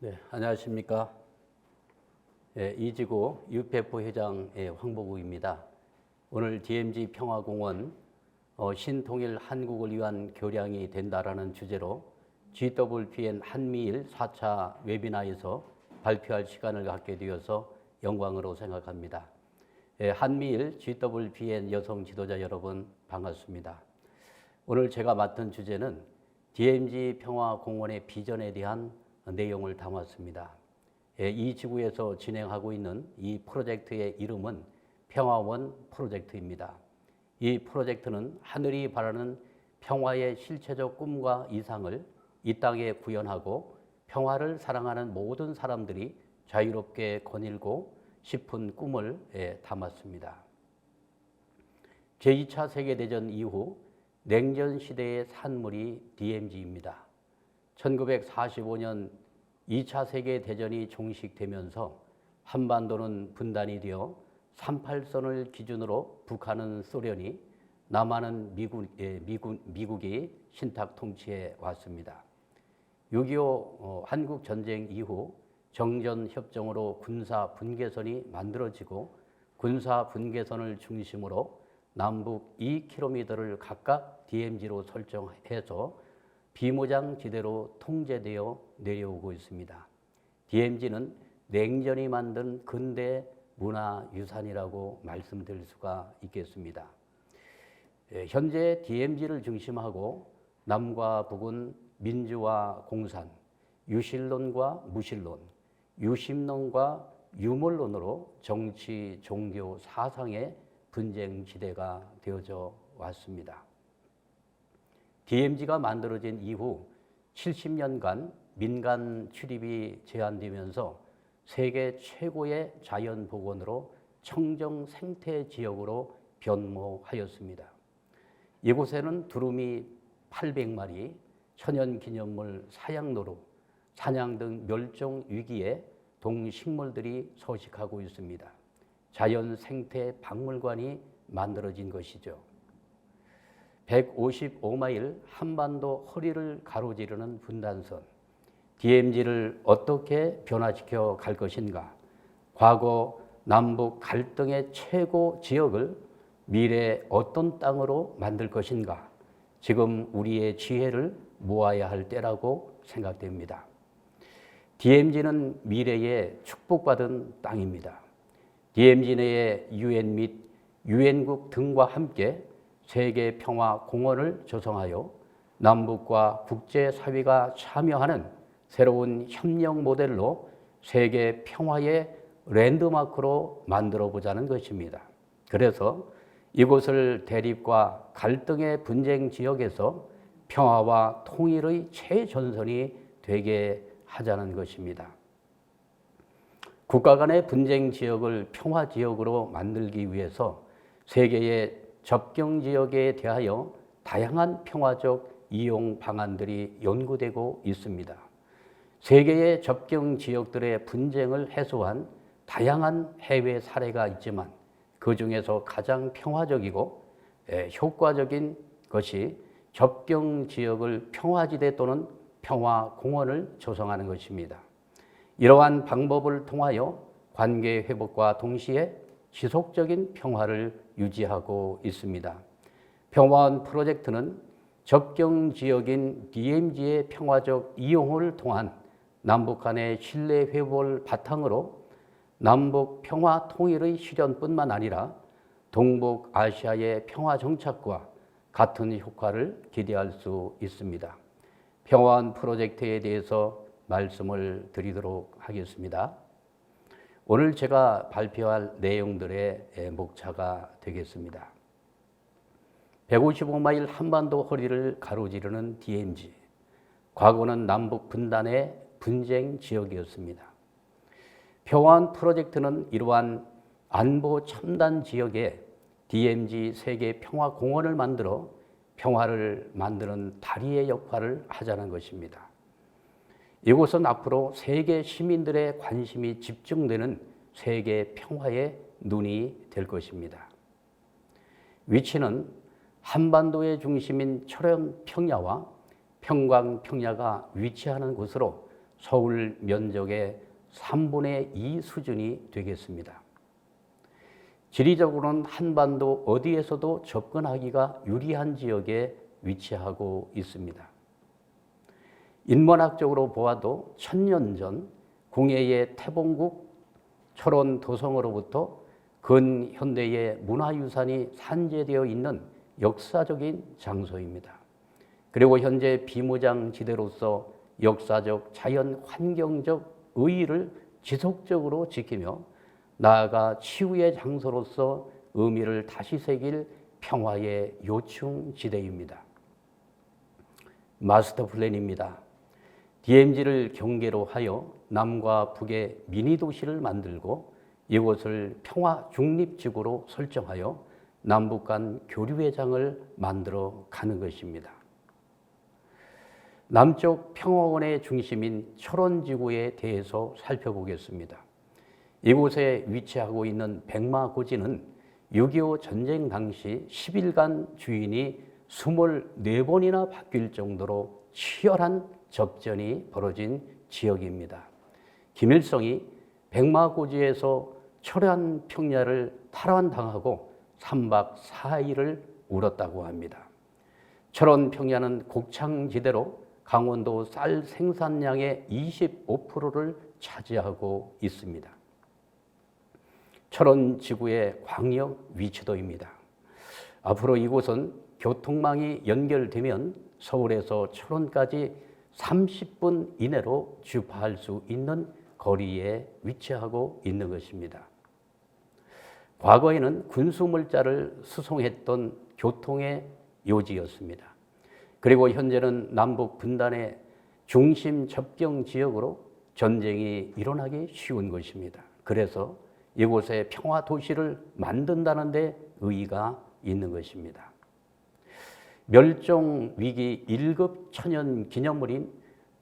네, 안녕하십니까. 이지구 유페포 회장 황보구입니다. 오늘 DMZ 평화공원 신통일 한국을 위한 교량이 된다라는 주제로 GWPN 한미일 4차 웨비나에서 발표할 시간을 갖게 되어서 영광으로 생각합니다. 한미일 GWPN 여성 지도자 여러분 반갑습니다. 오늘 제가 맡은 주제는 DMZ 평화공원의 비전에 대한 내용을 담았습니다. 이 지구에서 진행하고 있는 이 프로젝트의 이름은 평화원 프로젝트입니다. 이 프로젝트는 하늘이 바라는 평화의 실체적 꿈과 이상을 이 땅에 구현하고 평화를 사랑하는 모든 사람들이 자유롭게 거닐고 싶은 꿈을 담았습니다. 제2차 세계대전 이후 냉전 시대의 산물이 DMZ입니다. 1945년 2차 세계대전이 종식되면서 한반도는 분단이 되어 38선을 기준으로 북한은 소련이, 남한은 미국이 신탁 통치해 왔습니다. 6.25 한국전쟁 이후 정전협정으로 군사 분계선이 만들어지고 군사 분계선을 중심으로 남북 2km를 각각 DMZ로 설정해서 비무장지대로 통제되어 내려오고 있습니다. DMZ는 냉전이 만든 근대 문화유산이라고 말씀드릴 수가 있겠습니다. 현재 DMZ를 중심하고 남과 북은 민주화 공산, 유실론과 무실론, 유심론과 유물론으로 정치, 종교, 사상의 분쟁지대가 되어져 왔습니다. DMZ가 만들어진 이후 70년간 민간 출입이 제한되면서 세계 최고의 자연복원으로 청정 생태 지역으로 변모하였습니다. 이곳에는 두루미 800마리, 천연기념물 사양노루, 사냥 등 멸종 위기의 동식물들이 서식하고 있습니다. 자연 생태 박물관이 만들어진 것이죠. 155마일 한반도 허리를 가로지르는 분단선, DMZ를 어떻게 변화시켜 갈 것인가? 과거 남북 갈등의 최고 지역을 미래 어떤 땅으로 만들 것인가? 지금 우리의 지혜를 모아야 할 때라고 생각됩니다. DMZ는 미래의 축복받은 땅입니다. DMZ 내의 UN 및 유엔국 등과 함께 세계 평화 공원을 조성하여 남북과 국제사회가 참여하는 새로운 협력 모델로 세계 평화의 랜드마크로 만들어 보자는 것입니다. 그래서 이곳을 대립과 갈등의 분쟁 지역에서 평화와 통일의 최전선이 되게 하자는 것입니다. 국가 간의 분쟁 지역을 평화 지역으로 만들기 위해서 세계의 접경 지역에 대하여 다양한 평화적 이용 방안들이 연구되고 있습니다. 세계의 접경 지역들의 분쟁을 해소한 다양한 해외 사례가 있지만 그 중에서 가장 평화적이고 효과적인 것이 접경 지역을 평화지대 또는 평화공원을 조성하는 것입니다. 이러한 방법을 통하여 관계 회복과 동시에 지속적인 평화를 유지하고 있습니다. 평화원 프로젝트는 접경 지역인 DMZ의 평화적 이용을 통한 남북 간의 신뢰 회복을 바탕으로 남북 평화 통일의 실현뿐만 아니라 동북아시아의 평화 정착과 같은 효과를 기대할 수 있습니다. 평화원 프로젝트에 대해서 말씀을 드리도록 하겠습니다. 오늘 제가 발표할 내용들의 목차가 되겠습니다. 155마일 한반도 허리를 가로지르는 DMZ. 과거는 남북 분단의 분쟁 지역이었습니다. 평화원 프로젝트는 이러한 안보 첨단 지역에 DMZ 세계 평화공원을 만들어 평화를 만드는 다리의 역할을 하자는 것입니다. 이곳은 앞으로 세계 시민들의 관심이 집중되는 세계 평화의 눈이 될 것입니다. 위치는 한반도의 중심인 철원 평야와 평광 평야가 위치하는 곳으로 서울 면적의 3분의 2 수준이 되겠습니다. 지리적으로는 한반도 어디에서도 접근하기가 유리한 지역에 위치하고 있습니다. 인문학적으로 보아도 1000년 전 궁예의 태봉국 철원 도성으로부터 근현대의 문화유산이 산재되어 있는 역사적인 장소입니다. 그리고 현재 비무장지대로서 역사적 자연 환경적 의의를 지속적으로 지키며 나아가 치유의 장소로서 의미를 다시 새길 평화의 요충지대입니다. 마스터 플랜입니다. DMZ를 경계로 하여 남과 북의 미니 도시를 만들고 이곳을 평화 중립지구로 설정하여 남북 간 교류의 장을 만들어 가는 것입니다. 남쪽 평화원의 중심인 철원지구에 대해서 살펴보겠습니다. 이곳에 위치하고 있는 백마고지는 6.25 전쟁 당시 10일간 주인이 24번이나 바뀔 정도로 치열한 접전이 벌어진 지역입니다. 김일성이 백마고지에서 철원 평야를 탈환당하고 3박 4일을 울었다고 합니다. 철원 평야는 곡창지대로 강원도 쌀 생산량의 25%를 차지하고 있습니다. 철원 지구의 광역 위치도입니다. 앞으로 이곳은 교통망이 연결되면 서울에서 철원까지 30분 이내로 주파할 수 있는 거리에 위치하고 있는 것입니다. 과거에는 군수물자를 수송했던 교통의 요지였습니다. 그리고 현재는 남북 분단의 중심 접경 지역으로 전쟁이 일어나기 쉬운 것입니다. 그래서 이곳에 평화 도시를 만든다는 데 의의가 있는 것입니다. 멸종 위기 1급 천연 기념물인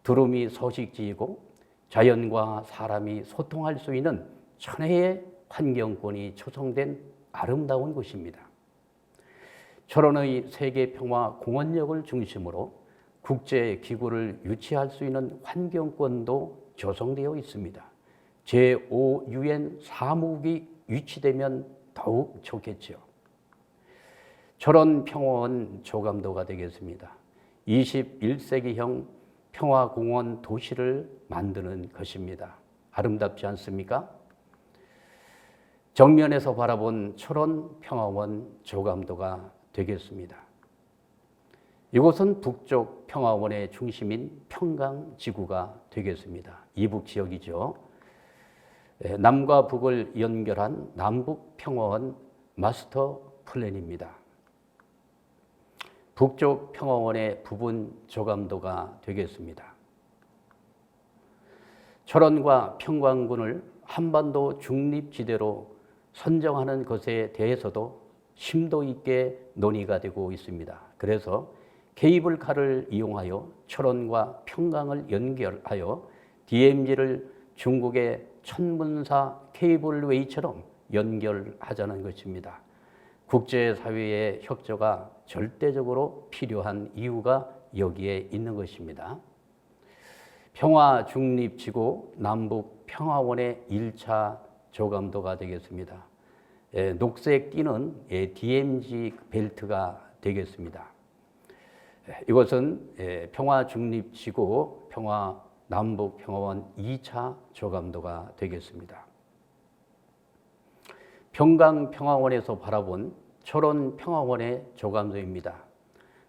두루미 서식지이고 자연과 사람이 소통할 수 있는 천혜의 환경권이 조성된 아름다운 곳입니다. 철원의 세계평화공원역을 중심으로 국제기구를 유치할 수 있는 환경권도 조성되어 있습니다. 제5UN 사무국이 유치되면 더욱 좋겠죠. 철원평화원 조감도가 되겠습니다. 21세기형 평화공원 도시를 만드는 것입니다. 아름답지 않습니까? 정면에서 바라본 철원평화원 조감도가 되겠습니다. 이곳은 북쪽 평화원의 중심인 평강지구가 되겠습니다. 이북 지역이죠. 남과 북을 연결한 남북평화원 마스터 플랜입니다. 북쪽 평화원의 부분 조감도가 되겠습니다. 철원과 평강군을 한반도 중립지대로 선정하는 것에 대해서도 심도 있게 논의가 되고 있습니다. 그래서 케이블카를 이용하여 철원과 평강을 연결하여 DMZ를 중국의 천문사 케이블웨이처럼 연결하자는 것입니다. 국제사회의 협조가 절대적으로 필요한 이유가 여기에 있는 것입니다. 평화중립지구 남북평화원의 1차 조감도가 되겠습니다. 녹색 띠는 DMZ 벨트가 되겠습니다. 이것은 평화중립지구 남북평화원 2차 조감도가 되겠습니다. 평강평화원에서 바라본 철원평화원의 조감도입니다.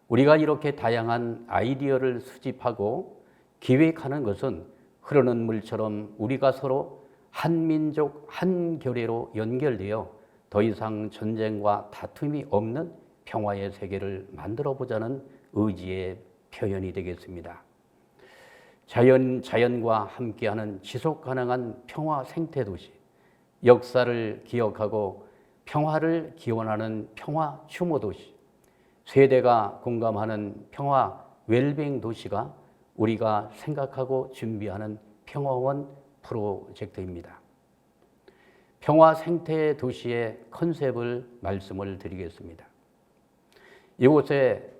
우리가 이렇게 다양한 아이디어를 수집하고 기획하는 것은 흐르는 물처럼 우리가 서로 한민족 한결의로 연결되어 더 이상 전쟁과 다툼이 없는 평화의 세계를 만들어보자는 의지의 표현이 되겠습니다. 자연과 함께하는 지속가능한 평화 생태도시, 역사를 기억하고 평화를 기원하는 평화 추모도시, 세대가 공감하는 평화 웰빙 도시가 우리가 생각하고 준비하는 평화원 프로젝트입니다. 평화 생태 도시의 컨셉을 말씀을 드리겠습니다. 이곳에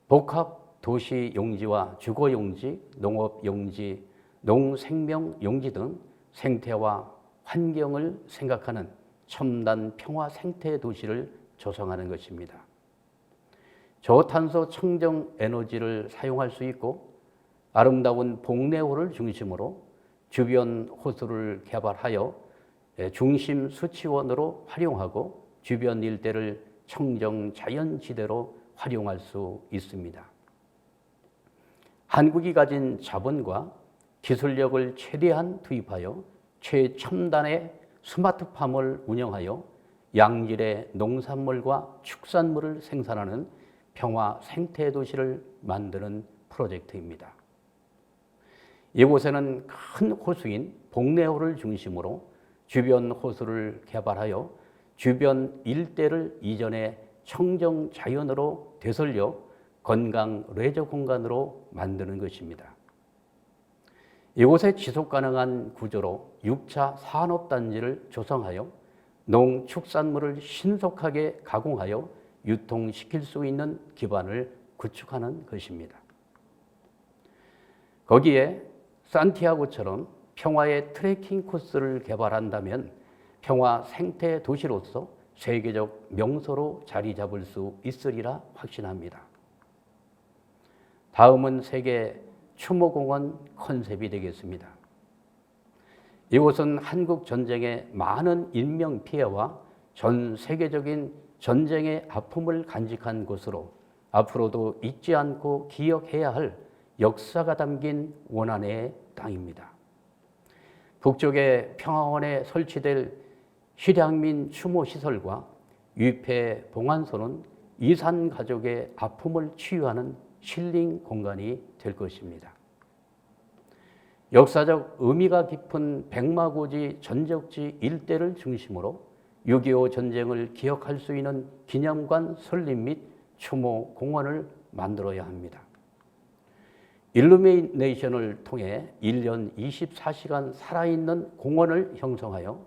복합 도시 용지와 주거 용지, 농업 용지, 농생명 용지 등 생태와 환경을 생각하는 첨단 평화 생태 도시를 조성하는 것입니다. 저탄소 청정 에너지를 사용할 수 있고 아름다운 복내호를 중심으로 주변 호수를 개발하여 중심 수치원으로 활용하고 주변 일대를 청정 자연지대로 활용할 수 있습니다. 한국이 가진 자본과 기술력을 최대한 투입하여 최첨단의 스마트팜을 운영하여 양질의 농산물과 축산물을 생산하는 평화 생태도시를 만드는 프로젝트입니다. 이곳에는 큰 호수인 복내호를 중심으로 주변 호수를 개발하여 주변 일대를 이전의 청정 자연으로 되살려 건강 레저 공간으로 만드는 것입니다. 이곳에 지속 가능한 구조로 6차 산업단지를 조성하여 농축산물을 신속하게 가공하여 유통시킬 수 있는 기반을 구축하는 것입니다. 거기에 산티아고처럼 평화의 트레킹 코스를 개발한다면 평화 생태 도시로서 세계적 명소로 자리 잡을 수 있으리라 확신합니다. 다음은 세계 추모공원 컨셉이 되겠습니다. 이곳은 한국 전쟁의 많은 인명 피해와 전 세계적인 전쟁의 아픔을 간직한 곳으로 앞으로도 잊지 않고 기억해야 할 역사가 담긴 원안의 땅입니다. 북쪽의 평화원에 설치될 실향민 추모시설과 위패 봉안소는 이산 가족의 아픔을 치유하는 힐링 공간이 될 것입니다. 역사적 의미가 깊은 백마고지 전적지 일대를 중심으로 6.25 전쟁을 기억할 수 있는 기념관 설립 및 추모 공원을 만들어야 합니다. 일루미네이션을 통해 1년 24시간 살아있는 공원을 형성하여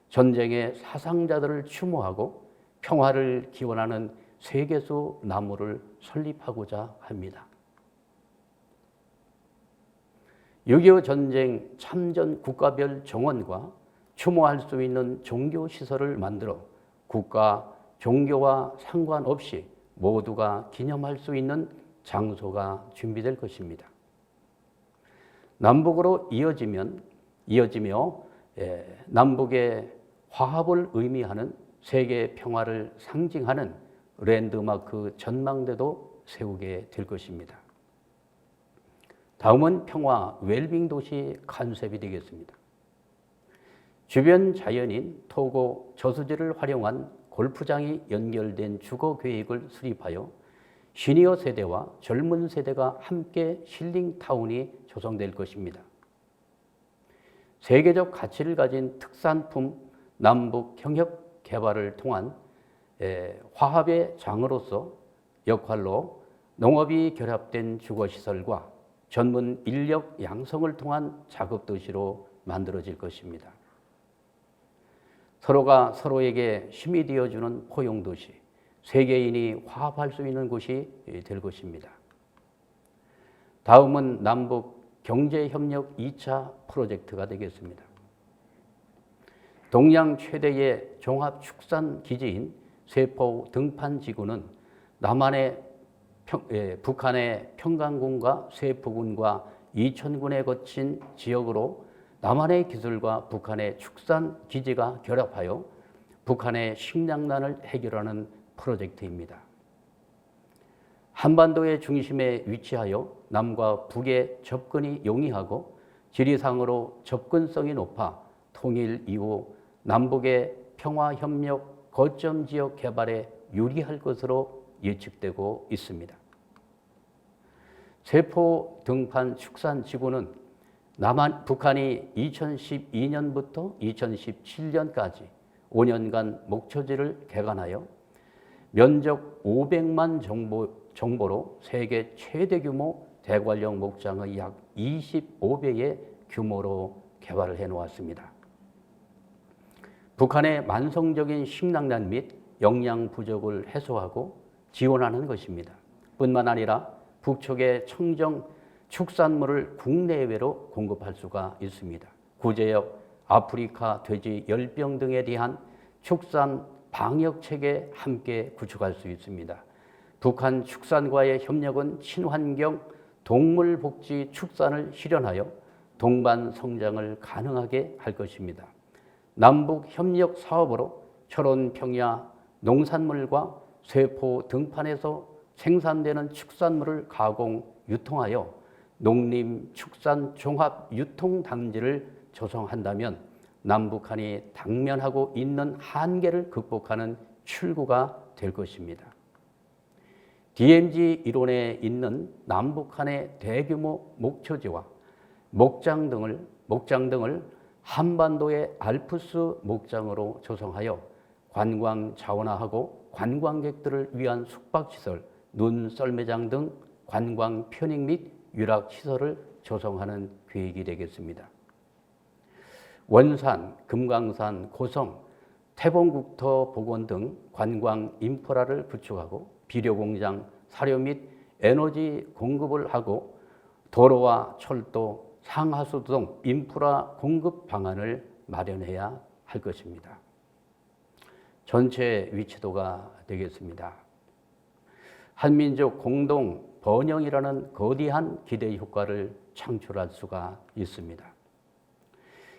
전쟁의 사상자들을 추모하고 평화를 기원하는 세계수 나무를 설립하고자 합니다. 6.25 전쟁 참전 국가별 정원과 추모할 수 있는 종교시설을 만들어 국가, 종교와 상관없이 모두가 기념할 수 있는 장소가 준비될 것입니다. 남북으로 이어지며 남북의 화합을 의미하는 세계 평화를 상징하는 랜드마크 전망대도 세우게 될 것입니다. 다음은 평화 웰빙 도시 컨셉이 되겠습니다. 주변 자연인 토고 저수지를 활용한 골프장이 연결된 주거 계획을 수립하여 시니어 세대와 젊은 세대가 함께 힐링타운이 조성될 것입니다. 세계적 가치를 가진 특산품 남북 협력 개발을 통한 화합의 장으로서 역할로 농업이 결합된 주거시설과 전문 인력 양성을 통한 작업도시로 만들어질 것입니다. 서로가 서로에게 힘이 되어주는 포용도시, 세계인이 화합할 수 있는 곳이 될 것입니다. 다음은 남북 경제협력 2차 프로젝트가 되겠습니다. 동양 최대의 종합축산기지인 세포 등판지구는 북한의 평강군과 세포군과 이천군에 거친 지역으로 남한의 기술과 북한의 축산기지가 결합하여 북한의 식량난을 해결하는 프로젝트입니다. 한반도의 중심에 위치하여 남과 북의 접근이 용이하고 지리상으로 접근성이 높아 통일 이후 남북의 평화협력 거점 지역 개발에 유리할 것으로 예측되고 있습니다. 세포 등판 축산지구는 북한이 2012년부터 2017년까지 5년간 목초지를 개간하여 면적 500만 정보로 세계 최대 규모 대관령 목장의 약 25배의 규모로 개발을 해놓았습니다. 북한의 만성적인 식량난 및 영양 부족을 해소하고 지원하는 것입니다. 뿐만 아니라 북측의 청정 축산물을 국내외로 공급할 수가 있습니다. 구제역 아프리카 돼지 열병 등에 대한 축산 방역 체계 함께 구축할 수 있습니다. 북한 축산과의 협력은 친환경 동물 복지 축산을 실현하여 동반 성장을 가능하게 할 것입니다. 남북 협력 사업으로 철원 평야 농산물과 쇠포 등판에서 생산되는 축산물을 가공 유통하여 농림축산종합유통단지를 조성한다면 남북한이 당면하고 있는 한계를 극복하는 출구가 될 것입니다. DMZ 이론에 있는 남북한의 대규모 목초지와 목장 등을 한반도의 알프스 목장으로 조성하여 관광 자원화하고 관광객들을 위한 숙박시설, 눈썰매장 등 관광 편익 및 유락시설을 조성하는 계획이 되겠습니다. 원산, 금강산, 고성, 태봉국토복원 등 관광 인프라를 구축하고 비료공장, 사료 및 에너지 공급을 하고 도로와 철도, 상하수 등 인프라 공급 방안을 마련해야 할 것입니다. 전체 위치도가 되겠습니다. 한민족 공동 번영이라는 거대한 기대 효과를 창출할 수가 있습니다.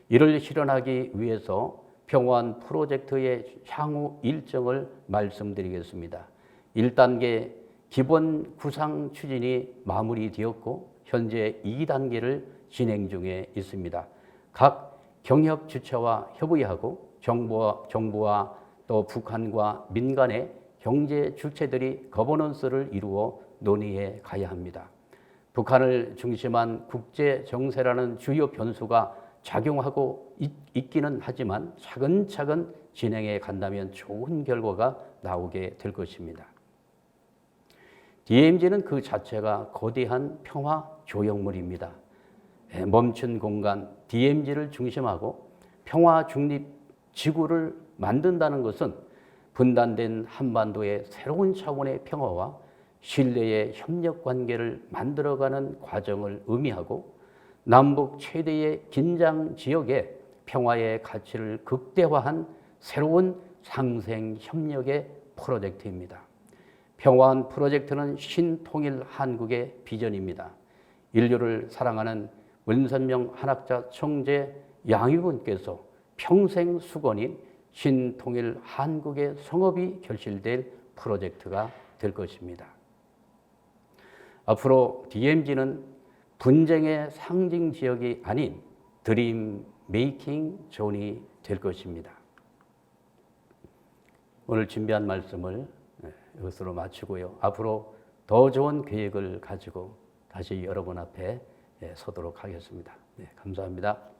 이를 실현하기 위해서 평화원 프로젝트의 향후 일정을 말씀드리겠습니다. 1단계 기본 구상 추진이 마무리되었고 현재 2단계를 진행 중에 있습니다. 각 경협 주체와 협의하고 정부와 또 북한과 민간의 경제 주체들이 거버넌스를 이루어 논의해 가야 합니다. 북한을 중심한 국제 정세라는 주요 변수가 작용하고 있기는 하지만 차근차근 진행해 간다면 좋은 결과가 나오게 될 것입니다. DMZ는 그 자체가 거대한 평화 조형물입니다. 멈춘 공간 DMZ를 중심하고 평화 중립 지구를 만든다는 것은 분단된 한반도의 새로운 차원의 평화와 신뢰의 협력 관계를 만들어가는 과정을 의미하고 남북 최대의 긴장 지역의 평화의 가치를 극대화한 새로운 상생 협력의 프로젝트입니다. 평화원 프로젝트는 신통일 한국의 비전입니다. 인류를 사랑하는 문선명 한학자 총재 양위군께서 평생 수건인 신통일 한국의 성업이 결실될 프로젝트가 될 것입니다. 앞으로 DMZ는 분쟁의 상징 지역이 아닌 드림 메이킹 존이 될 것입니다. 오늘 준비한 말씀을 이것으로 마치고요. 앞으로 더 좋은 계획을 가지고 다시 여러분 앞에 서도록 하겠습니다. 감사합니다.